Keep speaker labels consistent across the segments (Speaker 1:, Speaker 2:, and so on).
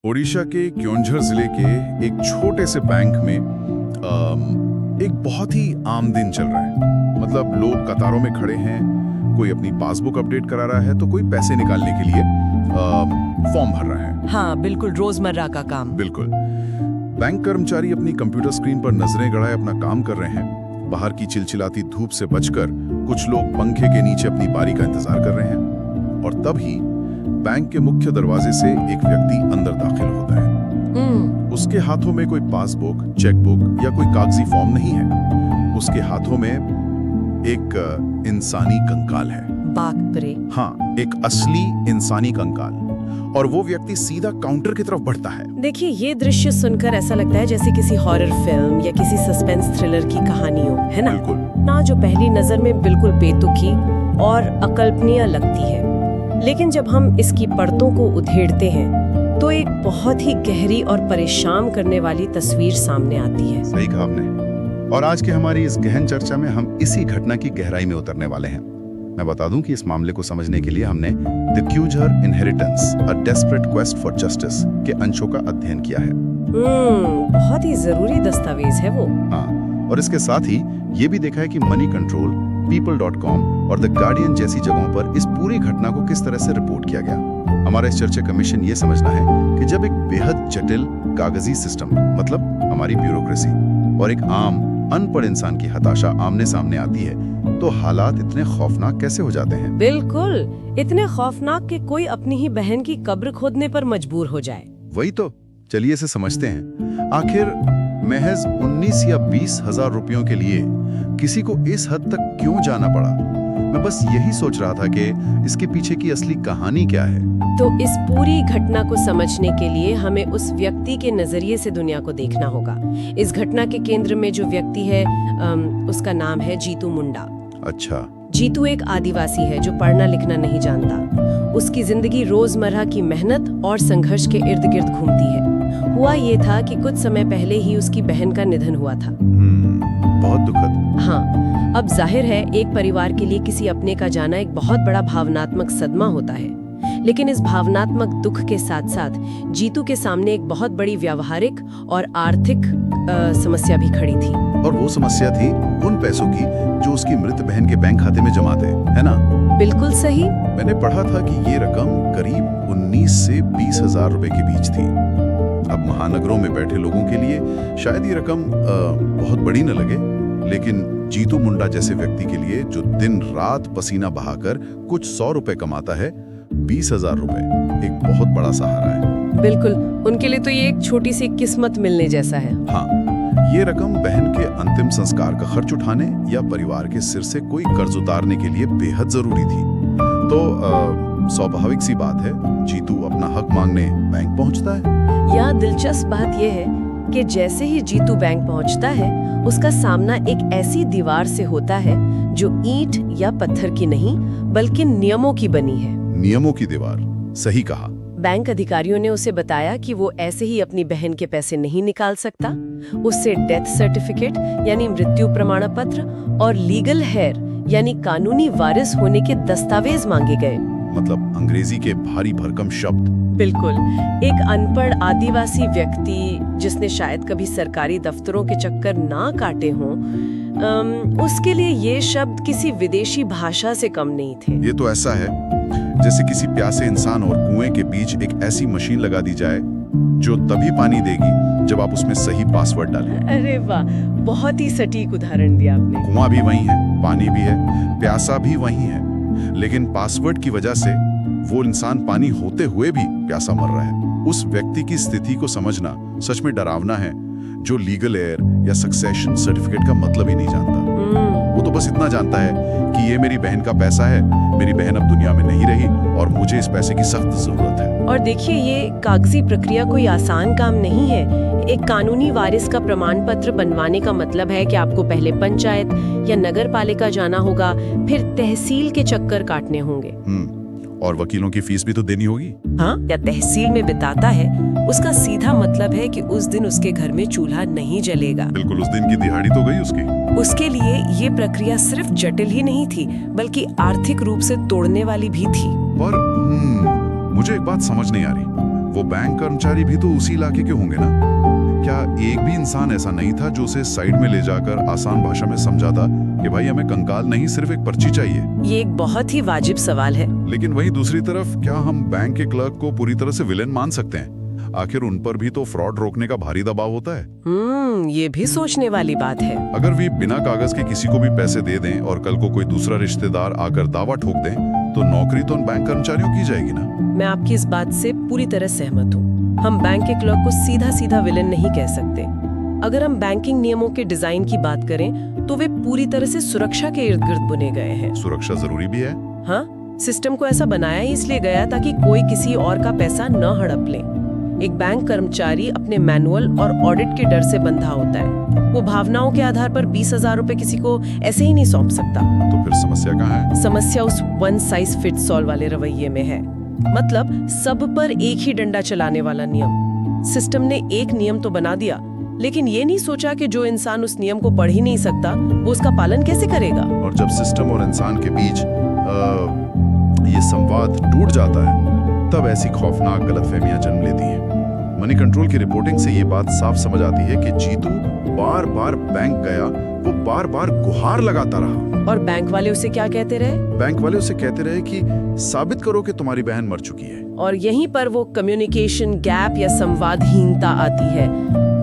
Speaker 1: ओडिशा के क्योंझर जिले के एक छोटे से बैंक में एक बहुत ही आम दिन चल रहा है। मतलब लोग कतारों में खड़े हैं, कोई अपनी पासबुक अपडेट करा रहा है तो कोई पैसे निकालने के लिए फॉर्म भर रहा है।
Speaker 2: हाँ, बिल्कुल रोजमर्रा का काम।
Speaker 1: बिल्कुल। बैंक कर्मचारी अपनी कंप्यूटर स्क्रीन पर नजरें गड़ाए अपना काम कर रहे हैं। बाहर की चिलचिलाती धूप से बचकर कुछ लोग पंखे के नीचे अपनी बारी का इंतजार कर रहे हैं। और तभी बैंक के मुख्य दरवाजे से एक व्यक्ति अंदर दाखिल होता है। उसके हाथों में कोई पासबुक, चेकबुक या कोई कागजी फॉर्म नहीं है। उसके हाथों में एक इंसानी कंकाल है।
Speaker 2: बाप रे।
Speaker 1: हाँ, एक असली इंसानी कंकाल। और वो व्यक्ति सीधा काउंटर की तरफ बढ़ता है।
Speaker 2: देखिए, ये दृश्य सुनकर ऐसा लगता है जैसे किसी हॉरर फिल्म या किसी सस्पेंस थ्रिलर की कहानी हो, है ना?
Speaker 1: बिल्कुल।
Speaker 2: ना जो पहली नजर में बिल्कुल बेतुकी और अकल्पनीय लगती है, लेकिन जब हम इसकी परतों को उधेड़ते हैं तो एक बहुत ही गहरी और परेशान करने वाली तस्वीर सामने आती है।
Speaker 3: सही कहा आपने। और आज की हमारी इस गहन चर्चा में हम इसी घटना की गहराई में उतरने वाले हैं। मैं बता दूं कि इस मामले को समझने के लिए हमने the Cuzer inheritance a desperate quest for justice के अंशों का अध्ययन किया है।
Speaker 2: बहुत ही जरूरी दस्तावेज है वो।
Speaker 3: हाँ, और इसके साथ ही ये भी देखा है कि मनी कंट्रोल, people.com और द गार्डियन जैसी जगहों पर इस पूरी घटना को किस तरह से रिपोर्ट किया गया। हमारा इस चर्चा का मिशन ये समझना है कि जब एक बेहद जटिल कागजी सिस्टम, मतलब हमारी ब्यूरोक्रेसी, और एक आम अनपढ़ इंसान की हताशा आमने सामने आती है तो हालात इतने खौफनाक कैसे हो जाते हैं।
Speaker 2: बिल्कुल, इतने खौफनाक कि कोई अपनी ही बहन की कब्र खोदने पर मजबूर हो जाए।
Speaker 3: वही तो, चलिए इसे समझते हैं। आखिर महज 19 या 20 हजार रुपयों के लिए किसी को इस हद तक क्यों जाना पड़ा? मैं बस यही सोच रहा था कि इसके पीछे की असली कहानी क्या है।
Speaker 2: तो इस पूरी घटना को समझने के लिए हमें उस व्यक्ति के नजरिए से दुनिया को देखना होगा। इस घटना के केंद्र में जो व्यक्ति है उसका नाम है जीतू मुंडा।
Speaker 3: अच्छा।
Speaker 2: जीतू एक आदिवासी है जो पढ़ना लिखना नहीं जानता। उसकी जिंदगी रोजमर्रा की मेहनत और संघर्ष के इर्द गिर्द घूमती है। हुआ ये था कि कुछ समय पहले ही उसकी बहन का निधन हुआ था।
Speaker 3: बहुत दुखद।
Speaker 2: हाँ, अब जाहिर है एक परिवार के लिए किसी अपने का जाना एक बहुत बड़ा भावनात्मक सदमा होता है। लेकिन इस भावनात्मक दुख के साथ साथ जीतू के सामने एक बहुत बड़ी व्यावहारिक और आर्थिक समस्या भी खड़ी थी।
Speaker 3: और वो समस्या थी उन पैसों की जो उसकी मृत बहन के बैंक खाते में जमा थे, है ना?
Speaker 2: बिल्कुल सही।
Speaker 3: मैंने पढ़ा था कि ये रकम करीब 19 से 20 हजार रुपए के बीच थी। अब महानगरों में बैठे लोगों के लिए शायद ये रकम बहुत बड़ी न लगे, लेकिन जीतू मुंडा जैसे व्यक्ति के लिए जो दिन रात पसीना बहाकर कुछ 100 रुपए कमाता है, 20,000 रुपए एक बहुत बड़ा सहारा है।
Speaker 2: बिल्कुल, उनके लिए तो ये एक छोटी सी किस्मत मिलने जैसा है।
Speaker 3: हाँ, ये रकम बहन के अंतिम संस्कार का खर्च उठाने या परिवार के सिर से कोई कर्ज उतारने के लिए बेहद जरूरी थी। तो स्वाभाविक सी बात है, जीतू अपना हक मांगने बैंक पहुंचता है।
Speaker 2: यहाँ दिलचस्प बात यह है कि जैसे ही जीतू बैंक पहुंचता है, उसका सामना एक ऐसी दीवार से होता है जो ईंट या पत्थर की नहीं बल्कि नियमों की बनी है।
Speaker 3: नियमों की दीवार, सही कहा।
Speaker 2: बैंक अधिकारियों ने उसे बताया कि वो ऐसे ही अपनी बहन के पैसे नहीं निकाल सकता। उससे डेथ सर्टिफिकेट यानी मृत्यु प्रमाण पत्र और लीगल हेयर यानी कानूनी वारिस होने के दस्तावेज मांगे गए।
Speaker 3: मतलब अंग्रेजी के भारी भरकम शब्द।
Speaker 2: बिल्कुल, एक अनपढ़ आदिवासी व्यक्ति जिसने शायद कभी सरकारी दफ्तरों के चक्कर ना काटे हों, उसके लिए ये शब्द किसी विदेशी भाषा से कम नहीं थे।
Speaker 3: ये तो ऐसा है जैसे किसी प्यासे इंसान और कुएं के बीच एक ऐसी मशीन लगा दी जाए जो तभी पानी देगी जब आप उसमें सही पासवर्ड डालें।
Speaker 2: अरे वाह, बहुत ही सटीक उदाहरण दिया आपने।
Speaker 3: कुआं भी वही है, पानी भी है, प्यासा भी वही है, लेकिन पासवर्ड की वजह से वो इंसान पानी होते हुए भी प्यासा मर रहा है। उस व्यक्ति की स्थिति को समझना सच में डरावना है, जो लीगल एयर या सक्सेशन सर्टिफिकेट का मतलब ही नहीं जानता। वो तो बस इतना जानता है कि ये मेरी बहन का पैसा है, मेरी बहन अब दुनिया में नहीं रही और मुझे इस पैसे की सख्त जरूरत है।
Speaker 2: और देखिए, ये कागजी प्रक्रिया कोई आसान काम नहीं है। एक कानूनी वारिस का प्रमाण पत्र बनवाने का मतलब है कि आपको पहले पंचायत या नगर पालिका जाना होगा, फिर तहसील के चक्कर काटने होंगे।
Speaker 3: और वकीलों की फीस भी तो देनी होगी।
Speaker 2: हाँ, या तहसील में बिताता है, उसका सीधा मतलब है कि उस दिन उसके घर में चूल्हा नहीं जलेगा।
Speaker 3: बिल्कुल, उस दिन की दिहाड़ी तो गई उसकी।
Speaker 2: उसके लिए ये प्रक्रिया सिर्फ जटिल ही नहीं थी, बल्कि आर्थिक रूप से तोड़ने वाली भी थी।
Speaker 3: पर मुझे एक बात समझ नहीं आ रही। वो बैंक कर्मचारी भी तो उसी इलाके के होंगे ना? क्या एक भी इंसान ऐसा नहीं था जो उसे साइड में ले जाकर आसान भाषा में समझाता कि भाई हमें कंकाल नहीं, सिर्फ एक पर्ची चाहिए?
Speaker 2: ये एक बहुत ही वाजिब सवाल है।
Speaker 3: लेकिन वहीं दूसरी तरफ, क्या हम बैंक के क्लर्क को पूरी तरह से विलेन मान सकते हैं? आखिर उन पर भी तो फ्रॉड रोकने का भारी दबाव होता है।
Speaker 2: ये भी सोचने वाली बात है।
Speaker 3: अगर वे बिना कागज के किसी को भी पैसे दे दें और कल को कोई दूसरा रिश्तेदार आकर दावा ठोक दें, तो नौकरी तो उन बैंक कर्मचारियों की जाएगी ना?
Speaker 2: मैं आपकी इस बात से पूरी तरह सहमत हूँ। हम बैंक के क्लर्क को सीधा सीधा विलेन नहीं कह सकते। अगर हम बैंकिंग नियमों के डिजाइन की बात करें तो वे पूरी तरह से सुरक्षा के इर्द गिर्द बुने गए हैं।
Speaker 3: सुरक्षा जरूरी भी है।
Speaker 2: हाँ, सिस्टम को ऐसा बनाया ही इसलिए गया ताकि कोई किसी और का पैसा न हड़प ले। एक बैंक कर्मचारी अपने मैनुअल और ऑडिट के डर से बंधा होता है। वो भावनाओं के आधार पर 20,000 रुपए किसी को ऐसे ही नहीं सौंप सकता।
Speaker 3: तो फिर समस्या कहाँ है?
Speaker 2: समस्या उस वन साइज फिट्स ऑल वाले रवैये में है। मतलब सब पर एक ही डंडा चलाने वाला नियम। सिस्टम ने एक नियम तो बना दिया, लेकिन ये नहीं सोचा कि जो इंसान उस नियम को पढ़ ही नहीं सकता वो उसका पालन कैसे करेगा।
Speaker 3: और जब सिस्टम और इंसान के बीच ये संवाद टूट जाता है, तब ऐसी खौफनाक गलतफहमियां जन्म लेती हैं। मनी कंट्रोल की रिपोर्टिंग से ये बात साफ समझ आती है कि जीतू बार बार बैंक गया, वो बार बार गुहार लगाता रहा।
Speaker 2: और बैंक वाले उसे क्या कहते रहे?
Speaker 3: बैंक वाले उसे कहते रहे कि साबित करो कि तुम्हारी बहन मर चुकी है।
Speaker 2: और यहीं पर वो कम्युनिकेशन गैप या संवादहीनता आती है।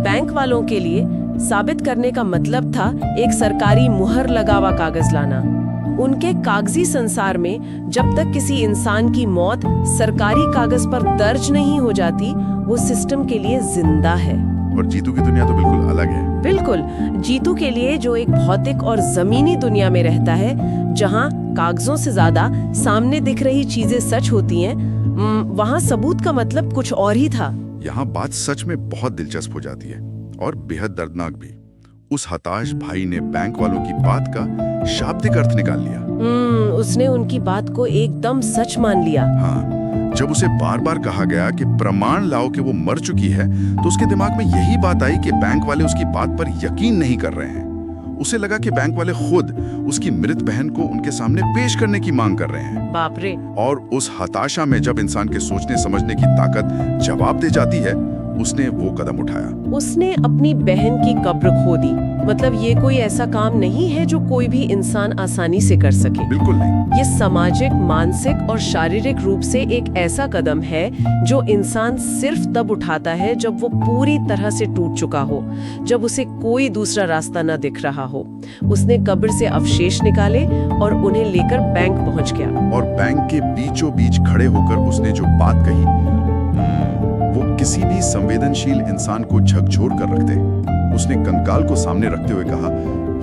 Speaker 2: बैंक वालों के लिए साबित करने का मतलब था एक सरकारी मुहर लगा हुआ कागज लाना। उनके कागजी संसार में जब तक किसी इंसान की मौत सरकारी कागज पर दर्ज नहीं हो जाती, वो सिस्टम के लिए जिंदा है।
Speaker 3: और जीतू की दुनिया तो बिल्कुल अलग है।
Speaker 2: बिल्कुल, जीतू के लिए जो एक भौतिक और जमीनी दुनिया में रहता है, जहां कागजों से ज्यादा सामने दिख रही चीजें सच होती हैं, वहां सबूत का मतलब कुछ और ही था।
Speaker 3: यहाँ बात सच में बहुत दिलचस्प हो जाती है और बेहद दर्दनाक भी। उस हताश भाई ने बैंक वालों की बात का शाब्दिक अर्थ निकाल लिया।
Speaker 2: उसने उनकी बात को एकदम सच मान लिया।
Speaker 3: हाँ, जब उसे बार बार कहा गया कि प्रमाण लाओ कि वो मर चुकी है, तो उसके दिमाग में यही बात आई कि बैंक वाले उसकी बात पर यकीन नहीं कर रहे हैं। उसे लगा कि बैंक वाले खुद उसकी मृत बहन को उनके सामने पेश करने की मांग कर रहे हैं।
Speaker 2: बाप रे।
Speaker 3: और उस हताशा में जब इंसान के सोचने समझने की ताकत जवाब दे जाती है, उसने वो कदम उठाया।
Speaker 2: उसने अपनी बहन की कब्र खोदी। मतलब ये कोई ऐसा काम नहीं है जो कोई भी इंसान आसानी से कर सके।
Speaker 3: बिल्कुल नहीं।
Speaker 2: ये सामाजिक, मानसिक और शारीरिक रूप से एक ऐसा कदम है जो इंसान सिर्फ तब उठाता है जब वो पूरी तरह से टूट चुका हो, जब उसे कोई दूसरा रास्ता न दिख रहा हो। उसने कब्र से अवशेष निकाले और उन्हें लेकर बैंक पहुंच गया।
Speaker 3: और बैंक के बीचों बीच खड़े होकर उसने जो बात कही, वो किसी भी संवेदनशील इंसान को झकझोर कर रख दे। उसने कंकाल को सामने रखते हुए कहा,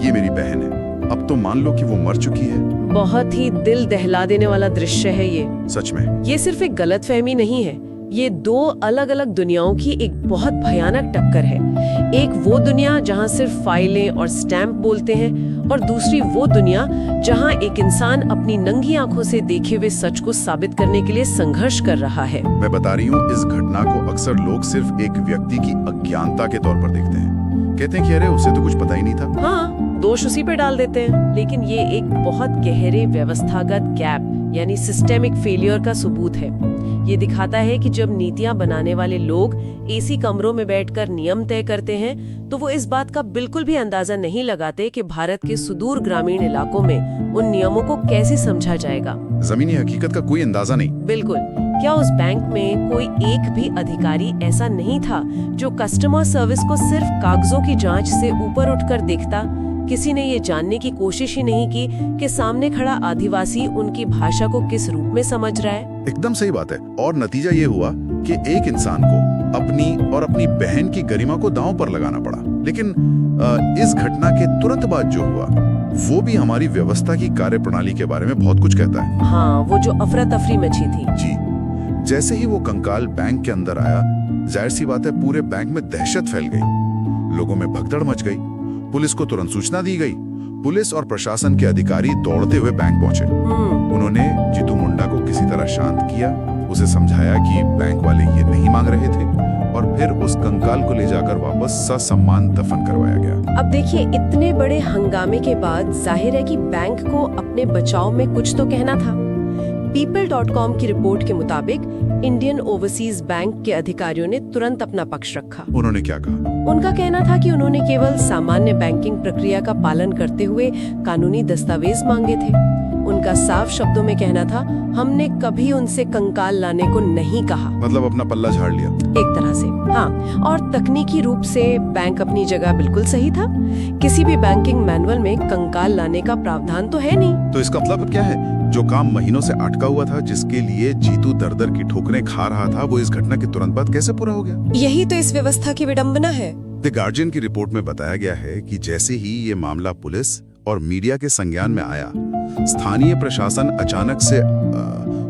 Speaker 3: ये मेरी बहन है, अब तो मान लो कि वो मर चुकी है।
Speaker 2: बहुत ही दिल दहला देने वाला दृश्य है ये।
Speaker 3: सच में।
Speaker 2: ये सिर्फ एक गलतफहमी नहीं है, ये दो अलग अलग दुनियाओं की एक बहुत भयानक टक्कर है। एक वो दुनिया जहाँ सिर्फ फाइलें और स्टैंप बोलते हैं, और दूसरी वो दुनिया जहाँ एक इंसान अपनी नंगी आंखों से देखे हुए सच को साबित करने के लिए संघर्ष कर रहा है।
Speaker 3: मैं बता रही हूँ, इस घटना को अक्सर लोग सिर्फ एक व्यक्ति की अज्ञानता के तौर पर देखते हैं। कहते हैं कि अरे उसे तो कुछ पता ही नहीं था।
Speaker 2: हाँ, दोष उसी पे डाल देते हैं। लेकिन ये एक बहुत गहरे व्यवस्थागत गैप यानी सिस्टेमिक फेलियर का सबूत है। ये दिखाता है कि जब नीतियां बनाने वाले लोग एसी कमरों में बैठकर नियम तय करते हैं, तो वो इस बात का बिल्कुल भी अंदाजा नहीं लगाते कि भारत के सुदूर ग्रामीण इलाकों में उन नियमों को कैसे समझा जाएगा।
Speaker 3: जमीनी हकीकत का कोई अंदाजा नहीं।
Speaker 2: बिल्कुल। क्या उस बैंक में कोई एक भी अधिकारी ऐसा नहीं था जो कस्टमर सर्विस को सिर्फ कागजों की जांच से ऊपर उठकर देखता? किसी ने ये जानने की कोशिश ही नहीं की कि सामने खड़ा आदिवासी उनकी भाषा को किस रूप में समझ रहा है।
Speaker 3: एकदम सही बात है। और नतीजा ये हुआ कि एक इंसान को अपनी बहन की गरिमा को दांव पर लगाना पड़ा। लेकिन इस घटना के तुरंत बाद जो हुआ, वो भी हमारी व्यवस्था की कार्यप्रणाली के बारे में बहुत कुछ कहता है।
Speaker 2: हाँ, वो जो अफरा तफरी मची थी।
Speaker 3: जी, जैसे ही वो कंकाल बैंक के अंदर आया, जाहिर सी बात है पूरे बैंक में दहशत फैल गई। लोगों में भगदड़ मच गई। पुलिस को तुरंत सूचना दी गई। पुलिस और प्रशासन के अधिकारी दौड़ते हुए बैंक पहुंचे। उन्होंने जीतू मुंडा को किसी तरह शांत किया, उसे समझाया कि बैंक वाले ये नहीं मांग रहे थे, और फिर उस कंकाल को ले जाकर वापस ससम्मान दफन करवाया गया।
Speaker 2: अब देखिए, इतने बड़े हंगामे के बाद जाहिर है कि बैंक को अपने बचाव में कुछ तो कहना था। people.com की रिपोर्ट के मुताबिक इंडियन ओवरसीज बैंक के अधिकारियों ने तुरंत अपना पक्ष रखा।
Speaker 3: उन्होंने क्या कहा?
Speaker 2: उनका कहना था कि उन्होंने केवल सामान्य बैंकिंग प्रक्रिया का पालन करते हुए कानूनी दस्तावेज मांगे थे। उनका साफ शब्दों में कहना था, हमने कभी उनसे कंकाल लाने को नहीं कहा।
Speaker 3: मतलब अपना पल्ला झाड़ लिया
Speaker 2: एक तरह से। हाँ, और तकनीकी रूप से बैंक अपनी जगह बिल्कुल सही था। किसी भी बैंकिंग मैनुअल में कंकाल लाने का प्रावधान तो है नहीं।
Speaker 3: तो इसका मतलब क्या है? जो काम महीनों से अटका हुआ था, जिसके लिए जीतू दर दर की ठोकरें खा रहा था, वो इस घटना के तुरंत बाद कैसे पूरा हो गया?
Speaker 2: यही तो इस व्यवस्था की विडंबना है।
Speaker 3: द गार्जियन की रिपोर्ट में बताया गया है कि जैसे ही ये मामला पुलिस और मीडिया के संज्ञान में आया, स्थानीय प्रशासन अचानक से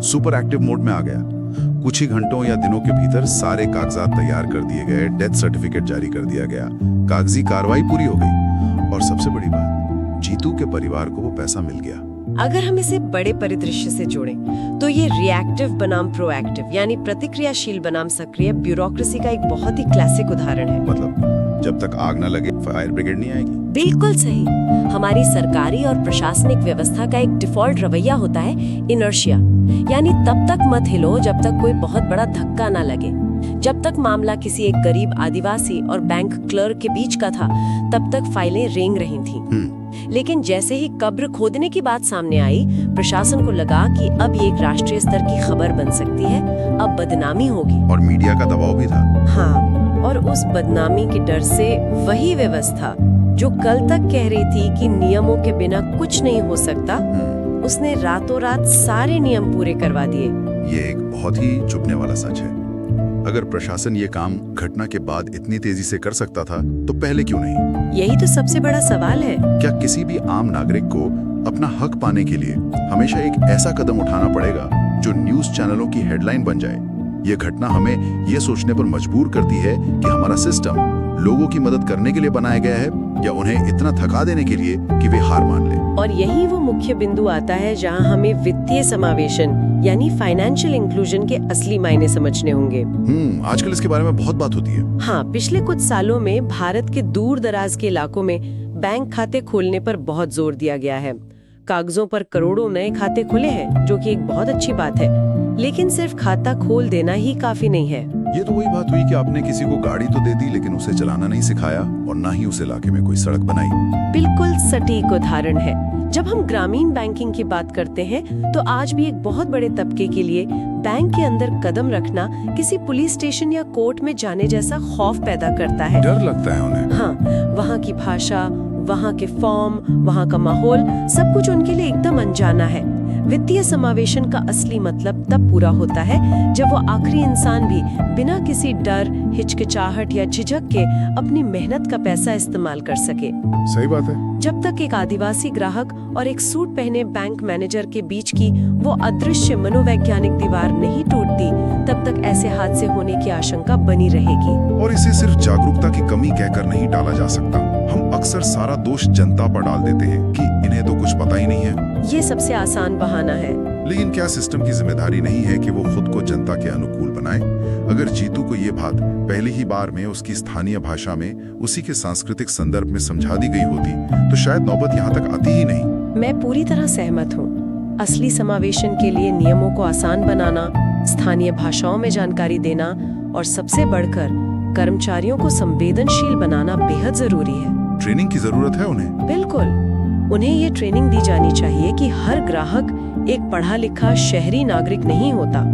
Speaker 3: सुपर एक्टिव मोड में आ गया। कुछ ही घंटों या दिनों के भीतर सारे कागजात तैयार कर दिए गए, डेथ सर्टिफिकेट जारी कर दिया गया, कागजी कार्रवाई पूरी हो गई और सबसे बड़ी बात, जीतू के परिवार को वो पैसा मिल गया।
Speaker 2: अगर हम इसे बड़े परिदृश्य से जोड़ें, तो ये रिएक्टिव बनाम प्रोएक्टिव यानी प्रतिक्रियाशील बनाम सक्रिय ब्यूरोक्रेसी का एक बहुत ही क्लासिक उदाहरण है।
Speaker 3: मतलब जब तक आग न लगे फायर ब्रिगेड नहीं आएगी।
Speaker 2: बिल्कुल सही। हमारी सरकारी और प्रशासनिक व्यवस्था का एक डिफॉल्ट रवैया होता है इनर्शिया, यानी तब तक मत हिलो जब तक कोई बहुत बड़ा धक्का ना लगे। जब तक मामला किसी एक गरीब आदिवासी और बैंक क्लर्क के बीच का था, तब तक फाइलें रेंग रही थीं। लेकिन जैसे ही कब्र खोदने की बात सामने आई, प्रशासन को लगा कि अब ये एक राष्ट्रीय स्तर की खबर बन सकती है, अब बदनामी होगी।
Speaker 3: और मीडिया का दबाव भी था।
Speaker 2: हाँ, और उस बदनामी के डर से वही व्यवस्था जो कल तक कह रही थी कि नियमों के बिना कुछ नहीं हो सकता, उसने रातों रात सारे नियम पूरे करवा दिए।
Speaker 3: ये एक बहुत ही चुभने वाला सच है। अगर प्रशासन ये काम घटना के बाद इतनी तेजी से कर सकता था, तो पहले क्यों नहीं?
Speaker 2: यही तो सबसे बड़ा सवाल है।
Speaker 3: क्या किसी भी आम नागरिक को अपना हक पाने के लिए हमेशा एक ऐसा कदम उठाना पड़ेगा जो न्यूज चैनलों की हेडलाइन बन जाए? ये घटना हमें ये सोचने पर मजबूर करती है कि हमारा सिस्टम लोगों की मदद करने के लिए बनाया गया है या उन्हें इतना थका देने के लिए कि वे हार मान लें।
Speaker 2: और यही वो मुख्य बिंदु आता है जहां हमें वित्तीय समावेशन यानी फाइनेंशियल इंक्लूजन के असली मायने समझने होंगे।
Speaker 3: आजकल इसके बारे में बहुत बात होती है।
Speaker 2: हाँ, पिछले कुछ सालों में भारत के दूर दराज के इलाकों में बैंक खाते खोलने पर बहुत जोर दिया गया है। कागजों पर करोड़ों नए खाते खुले हैं, जो कि एक बहुत अच्छी बात है, लेकिन सिर्फ खाता खोल देना ही काफी नहीं है।
Speaker 3: ये तो वही बात हुई कि आपने किसी को गाड़ी तो दे दी, लेकिन उसे चलाना नहीं सिखाया और ना ही उस इलाके में कोई सड़क बनाई।
Speaker 2: बिल्कुल सटीक उदाहरण है। जब हम ग्रामीण बैंकिंग की बात करते हैं, तो आज भी एक बहुत बड़े तबके के लिए बैंक के अंदर कदम रखना किसी पुलिस स्टेशन या कोर्ट में जाने जैसा खौफ पैदा करता है।
Speaker 3: डर लगता है उन्हें।
Speaker 2: हाँ, वहाँ की भाषा, वहाँ के फॉर्म, वहाँ का माहौल, सब कुछ उनके लिए एकदम अनजाना है। वित्तीय समावेशन का असली मतलब तब पूरा होता है जब वो आखिरी इंसान भी बिना किसी डर, हिचकिचाहट या झिझक के अपनी मेहनत का पैसा इस्तेमाल कर सके।
Speaker 3: सही बात है।
Speaker 2: जब तक एक आदिवासी ग्राहक और एक सूट पहने बैंक मैनेजर के बीच की वो अदृश्य मनोवैज्ञानिक दीवार नहीं टूटती, तब तक ऐसे हादसे होने की आशंका बनी रहेगी।
Speaker 3: और इसे सिर्फ जागरूकता की कमी कहकर नहीं टाला जा सकता। हम अक्सर सारा दोष जनता पर डाल देते हैं कि इन्हें तो कुछ पता ही नहीं है।
Speaker 2: ये सबसे आसान बहाना है।
Speaker 3: लेकिन क्या सिस्टम की जिम्मेदारी नहीं है कि वो खुद को जनता के अनुकूल बनाए? अगर जीतू को ये बात पहली ही बार में उसकी स्थानीय भाषा में, उसी के सांस्कृतिक संदर्भ में समझा दी गई होती, तो शायद नौबत यहाँ तक आती ही नहीं।
Speaker 2: मैं पूरी तरह सहमत हूँ। असली समावेशन के लिए नियमों को आसान बनाना, स्थानीय भाषाओं में जानकारी देना और सबसे बढ़कर कर्मचारियों को संवेदनशील बनाना बेहद जरूरी है।
Speaker 3: ट्रेनिंग की जरूरत है उन्हें।
Speaker 2: बिल्कुल, उन्हें ये ट्रेनिंग दी जानी चाहिए कि हर ग्राहक एक पढ़ा लिखा शहरी नागरिक नहीं होता।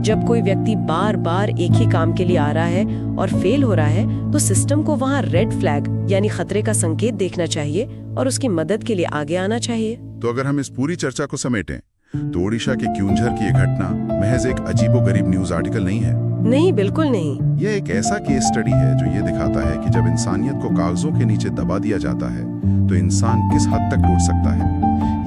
Speaker 2: जब कोई व्यक्ति बार बार एक ही काम के लिए आ रहा है और फेल हो रहा है, तो सिस्टम को वहाँ रेड फ्लैग यानी खतरे का संकेत देखना चाहिए और उसकी मदद के लिए आगे आना चाहिए।
Speaker 3: तो अगर हम इस पूरी चर्चा को समेटें, तो ओडिशा के क्यूंझर की ये घटना महज एक अजीबोगरीब न्यूज आर्टिकल नहीं है।
Speaker 2: नहीं, बिल्कुल नहीं।
Speaker 3: यह एक ऐसा केस स्टडी है जो ये दिखाता है कि जब इंसानियत को कागजों के नीचे दबा दिया जाता है, तो इंसान किस हद तक टूट सकता है।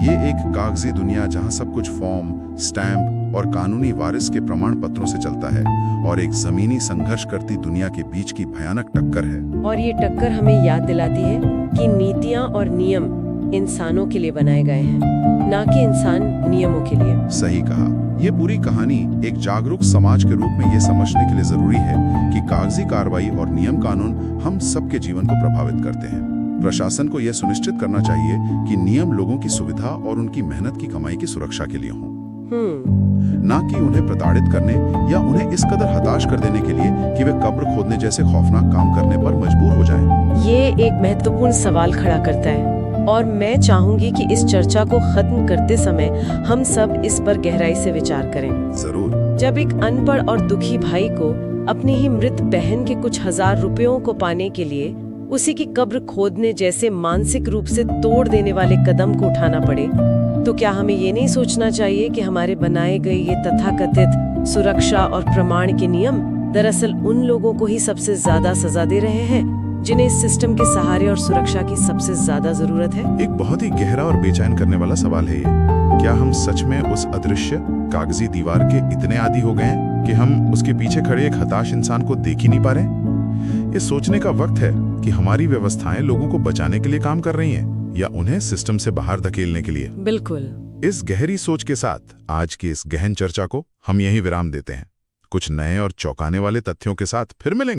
Speaker 3: ये एक कागजी दुनिया जहां सब कुछ फॉर्म, स्टैंप और कानूनी वारिस के प्रमाण पत्रों से चलता है, और एक जमीनी संघर्ष करती दुनिया के बीच की भयानक टक्कर है।
Speaker 2: और ये टक्कर हमें याद दिलाती है कि नीतियां और नियम इंसानों के लिए बनाए गए हैं, ना कि इंसान नियमों के लिए।
Speaker 3: सही कहा। ये पूरी कहानी एक जागरूक समाज के रूप में ये समझने के लिए जरूरी है कि कागजी कार्रवाई और नियम कानून हम सबके जीवन को प्रभावित करते हैं। प्रशासन को यह सुनिश्चित करना चाहिए कि नियम लोगों की सुविधा और उनकी मेहनत की कमाई की सुरक्षा के लिए हों। ना कि उन्हें प्रताड़ित करने या उन्हें इस कदर हताश कर देने के लिए कि वे कब्र खोदने जैसे खौफनाक काम करने पर मजबूर हो जाएं।
Speaker 2: ये एक महत्वपूर्ण सवाल खड़ा करता है और मैं चाहूंगी कि इस चर्चा को खत्म करते समय हम सब इस पर गहराई से विचार करें।
Speaker 3: जरूर।
Speaker 2: जब एक अनपढ़ और दुखी भाई को अपनी ही मृत बहन के कुछ हजार रुपयों को पाने के लिए उसी की कब्र खोदने जैसे मानसिक रूप से तोड़ देने वाले कदम को उठाना पड़े, तो क्या हमें ये नहीं सोचना चाहिए कि हमारे बनाए गए ये तथाकथित सुरक्षा और प्रमाण के नियम दरअसल उन लोगों को ही सबसे ज्यादा सजा दे रहे हैं जिन्हें इस सिस्टम के सहारे और सुरक्षा की सबसे ज्यादा जरूरत है?
Speaker 3: एक बहुत ही गहरा और बेचैन करने वाला सवाल है ये। क्या हम सच में उस अदृश्य कागजी दीवार के इतने आदी हो गए हैं कि हम उसके पीछे खड़े एक हताश इंसान को देख ही नहीं पा रहे? ये सोचने का वक्त है कि हमारी व्यवस्थाएं लोगों को बचाने के लिए काम कर रही हैं या उन्हें सिस्टम से बाहर धकेलने के लिए।
Speaker 2: बिल्कुल।
Speaker 3: इस गहरी सोच के साथ आज की इस गहन चर्चा को हम यहीं विराम देते हैं। कुछ नए और चौंकाने वाले तथ्यों के साथ फिर मिलेंगे।